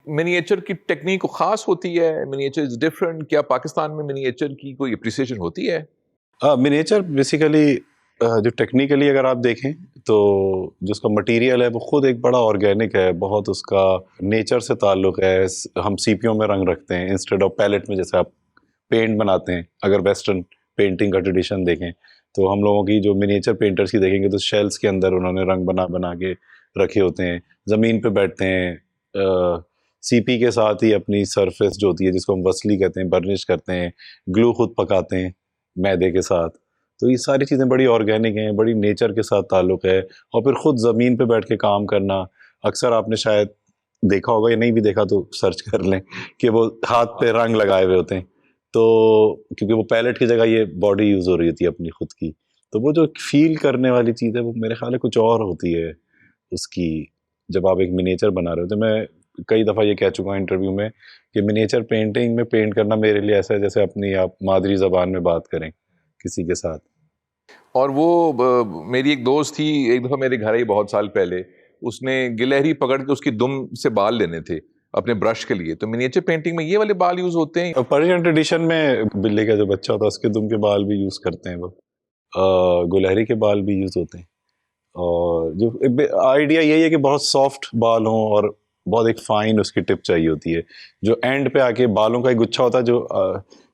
Miniature की technique खास होती है, मिनिएचर इज डिफरेंट, क्या पाकिस्तान में मिनिएचर की कोई अप्रिसिएशन होती है? मिनिएचर बेसिकली जो टेक्निकली अगर आप देखें तो जो उसका मटेरियल है वो खुद एक बड़ा ऑर्गेनिक है, बहुत उसका नेचर से ताल्लुक़ है। हम सीपियों में रंग रखते हैं इंस्टेड ऑफ पैलेट में, जैसे आप पेंट बनाते हैं। अगर वेस्टर्न पेंटिंग का ट्रेडिशन देखें तो हम लोगों की जो मिनिएचर पेंटर्स की देखेंगे तो शेल्स के अंदर उन्होंने रंग बना बना के रखे होते हैं, ज़मीन पे बैठते हैं, सीपी के साथ ही अपनी सरफेस जो होती है जिसको हम वसली कहते हैं, बर्निश करते हैं, ग्लू खुद पकाते हैं मैदे के साथ। तो ये सारी चीज़ें बड़ी ऑर्गेनिक हैं, बड़ी नेचर के साथ ताल्लुक़ है। और फिर ख़ुद ज़मीन पे बैठ के काम करना, अक्सर आपने शायद देखा होगा या नहीं भी देखा तो सर्च कर लें कि वो हाथ पे रंग लगाए हुए होते हैं, तो क्योंकि वो पैलेट की जगह ये बॉडी यूज़ हो रही होती है अपनी खुद की। तो वो जो फील करने वाली चीज़ है वो मेरे ख्याल है कुछ और होती है उसकी, जब आप एक मिनिएचर बना रहे हो। तो मैं कई दफ़ा ये कह चुका हूँ इंटरव्यू में कि मिनिएचर पेंटिंग में पेंट करना मेरे लिए ऐसा है जैसे अपनी आप मादरी ज़बान में बात करें किसी के साथ। और वो मेरी एक दोस्त थी, एक दफ़ा मेरे घर आई बहुत साल पहले, उसने गिलहरी पकड़ के उसकी दुम से बाल लेने थे अपने ब्रश के लिए। तो मिनिएचर पेंटिंग में ये वाले बाल यूज़ होते हैं? पर्शियन ट्रेडिशन में बिल्ली का जो बच्चा होता है उसके दुम के बाल भी यूज़ करते हैं वो, गुलहरी के बाल भी यूज़ होते हैं। और जो आइडिया यही है कि बहुत सॉफ्ट बाल हों और बहुत एक फाइन उसकी टिप चाहिए होती है, जो एंड पे आके बालों का एक गुच्छा होता है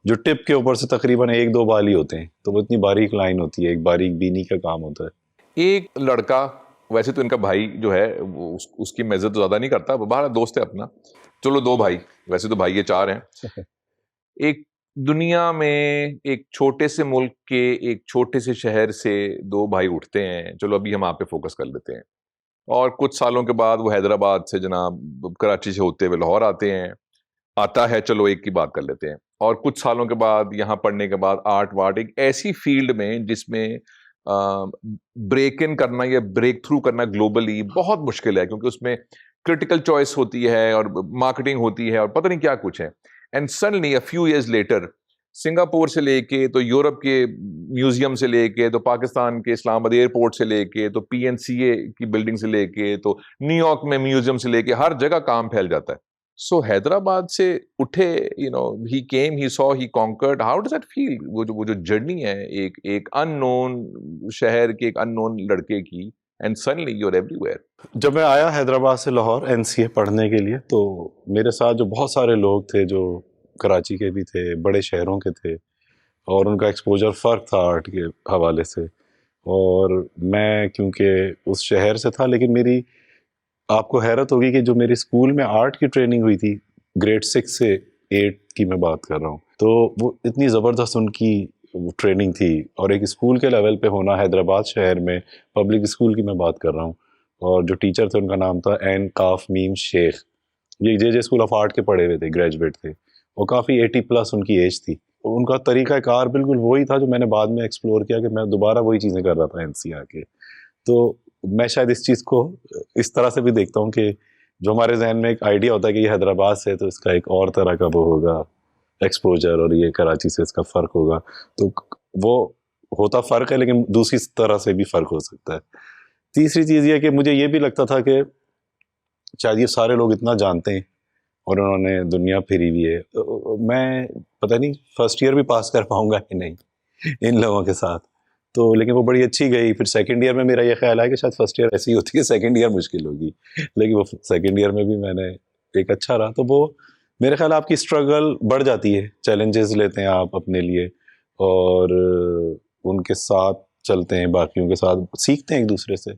जो टिप के ऊपर से तकरीबन 1-2 बाल ही होते हैं, तो वो इतनी बारीक लाइन होती है, एक बारीक बीनी का काम होता है। एक लड़का, वैसे तो इनका भाई जो है वो उसकी मैं इज़्ज़त तो ज़्यादा नहीं करता, बाहर दोस्त है अपना, चलो 2 भाई, वैसे तो भाई ये 4 हैं। एक दुनिया में एक छोटे से मुल्क के एक छोटे से शहर से 2 भाई उठते हैं, चलो अभी हम आप पे फोकस कर लेते हैं। और कुछ सालों के बाद वो हैदराबाद से जनाब कराची से होते हुए लाहौर आते हैं। आता है, चलो एक की बात कर लेते हैं। और कुछ सालों के बाद यहाँ पढ़ने के बाद आर्ट वार्ट एक ऐसी फील्ड में जिसमें ब्रेक इन करना या ब्रेक थ्रू करना ग्लोबली बहुत मुश्किल है, क्योंकि उसमें क्रिटिकल चॉइस होती है और मार्केटिंग होती है और पता नहीं क्या कुछ है। And suddenly a few years later, Singapore से लेके तो यूरोप के म्यूजियम से लेके तो पाकिस्तान के इस्लामाबाद एयरपोर्ट से लेके तो पीएनसीए की बिल्डिंग से लेके तो न्यूयॉर्क में म्यूजियम से लेके हर जगह काम फैल जाता है। सो हैदराबाद से उठे, he came, he saw, he conquered. How does that feel? वो जो जर्नी है एक अननोन शहर के एक अननोन लड़के की, and suddenly you are everywhere. जब मैं आया हैदराबाद से लाहौर एनसीए पढ़ने के लिए, तो मेरे साथ जो बहुत सारे लोग थे जो कराची के भी थे, बड़े शहरों के थे, और उनका एक्सपोजर फ़र्क था आर्ट के हवाले से। और मैं क्योंकि उस शहर से था, लेकिन मेरी आपको हैरत होगी कि जो मेरे स्कूल में आर्ट की ट्रेनिंग हुई थी, ग्रेड 6 से 8 की मैं बात कर रहा हूँ, तो वो इतनी ज़बरदस्त उनकी ट्रेनिंग थी। और एक स्कूल के लेवल पे होना हैदराबाद शहर में, पब्लिक स्कूल की मैं बात कर रहा हूँ, और जो टीचर थे उनका नाम था एन काफ मीम शेख। ये जे स्कूल ऑफ आर्ट के पढ़े हुए थे, ग्रेजुएट थे, और काफ़ी 80+ उनकी एज थी। उनका तरीका कार बिल्कुल वही था जो मैंने बाद में एक्सप्लोर किया, कि मैं दोबारा वही चीज़ें कर रहा था एनसी आके। तो मैं शायद इस चीज़ को इस तरह से भी देखता हूँ कि जो हमारे जहन में एक आइडिया होता है कि ये हैदराबाद से है तो इसका एक और तरह का वो होगा एक्सपोजर, और ये कराची से इसका फ़र्क होगा, तो वो होता फ़र्क है, लेकिन दूसरी तरह से भी फ़र्क हो सकता है। तीसरी चीज़ ये कि मुझे ये भी लगता था कि शायद ये सारे लोग इतना जानते हैं और उन्होंने दुनिया फिरी हुई है, मैं पता नहीं फर्स्ट ईयर भी पास कर पाऊँगा कि नहीं इन लोगों के साथ। तो लेकिन वो बड़ी अच्छी गई। फिर सेकंड ईयर में मेरा ये ख्याल है कि शायद फर्स्ट ईयर ऐसी होती है, सेकंड ईयर मुश्किल होगी, लेकिन वो सेकंड ईयर में भी मैंने एक अच्छा रहा। तो वो मेरे ख्याल आपकी स्ट्रगल बढ़ जाती है, चैलेंजेस लेते हैं आप अपने लिए, और उनके साथ चलते हैं, बाकियों के साथ सीखते हैं एक दूसरे से।